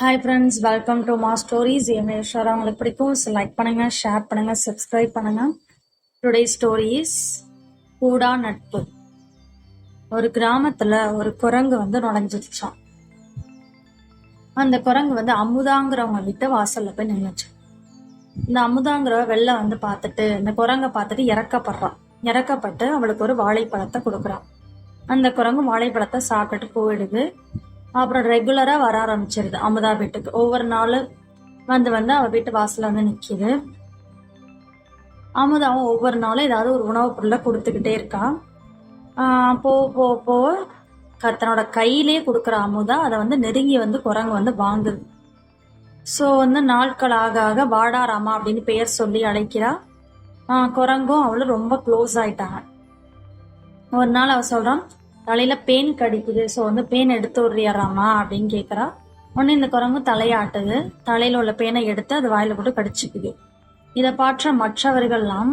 Hi friends, welcome to மா stories. என் ஷோரா உங்களுக்கு பிடிக்கும், லைக் பண்ணுங்க, ஷேர் பண்ணுங்க, சப்ஸ்கிரைப் பண்ணுங்க. டுடே ஸ்டோரிஸ் கூடா நட்பு. ஒரு கிராமத்துல ஒரு குரங்கு நுழைஞ்சிருச்சான். அந்த குரங்கு அமுதாங்கிறவங்க வீட்டு வாசல்ல போய் நின்னுச்சு. இந்த அமுதாங்கிறவ வெளில பார்த்துட்டு இந்த குரங்கை பார்த்துட்டு இறக்கப்பட்டு அவளுக்கு ஒரு வாழைப்பழத்தை கொடுக்குறான். அந்த குரங்கு வாழைப்பழத்தை சாப்பிட்டுட்டு போயிடுது. அப்புறம் ரெகுலரா வர ஆரம்பிச்சிருது அமுதா வீட்டுக்கு. ஒவ்வொரு நாள் அவ வீட்டு வாசல்ல நிக்குது. அமுதாவும் ஒவ்வொரு நாளும் ஏதாவது ஒரு உணவுப் பொருளை கொடுத்துக்கிட்டே இருக்கா. போ தன்னோட கையிலே கொடுக்குற அமுதா அதை நெருங்கி குரங்கு வாங்குது. ஸோ நாட்கள் ஆக ஆக வாடாராமா அப்படின்னு பெயர் சொல்லி அழைக்கிறா. குரங்கும் அவளும் ரொம்ப க்ளோஸ் ஆயிட்டாங்க. ஒரு நாள் அவ சொல்றான், தலையில பேன் கடிக்குது, ஸோ பேன் எடுத்து விடுறியாராமா அப்படின்னு கேட்குறா. உடனே இந்த குரங்கு தலையாட்டுது. தலையில உள்ள பேனை எடுத்து அது வாயில போட்டு கடிச்சுக்குது. இதை பாற்ற மற்றவர்கள்லாம்,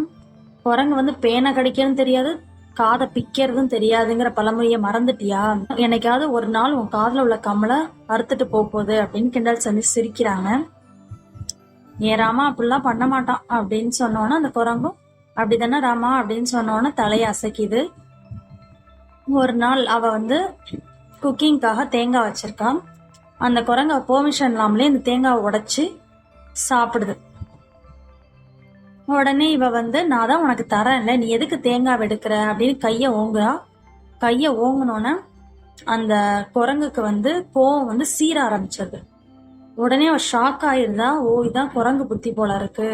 குரங்கு பேனை கடிக்கிறதும் தெரியாது, காதை பிக்கிறதும் தெரியாதுங்கிற பழமொழியை மறந்துட்டியா, என்னைக்காவது ஒரு நாள் உன் காதுல உள்ள கம்மலை அறுத்துட்டு போகுது அப்படின்னு கிண்டல் சொல்லி சிரிக்கிறாங்க. ஏன் ராமா அப்படிலாம் பண்ண மாட்டான் அப்படின்னு சொன்னோன்னா அந்த குரங்கும் அப்படிதானே ராமா அப்படின்னு சொன்னோன்னா தலையை அசைக்குது. ஒரு நாள் அவ குக்கிங்காக தேங்காய் வச்சிருக்கான். அந்த குரங்க பெர்மிஷன் இல்லாமலே இந்த தேங்காவை உடைச்சு சாப்பிடுது. உடனே இவ நான் தான் உனக்கு தரேன்ல, நீ எதுக்கு தேங்காய் எடுக்கிற அப்படின்னு கைய ஓங்குறா. கைய ஓங்குனோன்னு அந்த குரங்குக்கு கோவம் சீர ஆரம்பிச்சது. உடனே அவ ஷாக் ஆயிருந்தா. ஓ, இதான் குரங்கு புத்தி போல இருக்கு,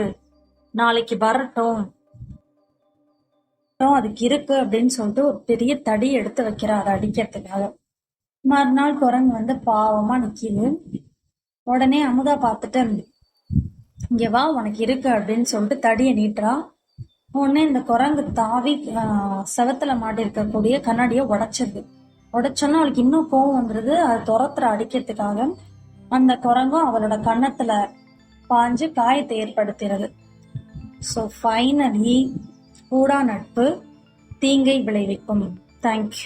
நாளைக்கு வரட்டும் அதுக்கு இருக்கு அப்படின்னு சொல்லிட்டு ஒரு பெரிய தடி எடுத்து வைக்கிறா அதை அடிக்கிறதுக்காக. மறுநாள் குரங்கு பாவமா நிக்கிது. உடனே அமுதா பார்த்துட்டு, இங்க வா உனக்கு இருக்கு அப்படின்னு சொல்லிட்டு தடியை நீட்டுறா. உடனே இந்த குரங்கு தாவி செவத்துல மாட்டி இருக்கக்கூடிய கண்ணாடியை உடைச்சோன்னா அவளுக்கு இன்னும் கோவம் வந்துருது. அதை துரத்துற அடிக்கிறதுக்காக அந்த குரங்கும் அவளோட கன்னத்துல பாஞ்சு காயத்தை ஏற்படுத்துறது. ஸோ ஃபைனலி கூடா நட்பு தீங்கை விளைவிக்கும். தேங்க்யூ.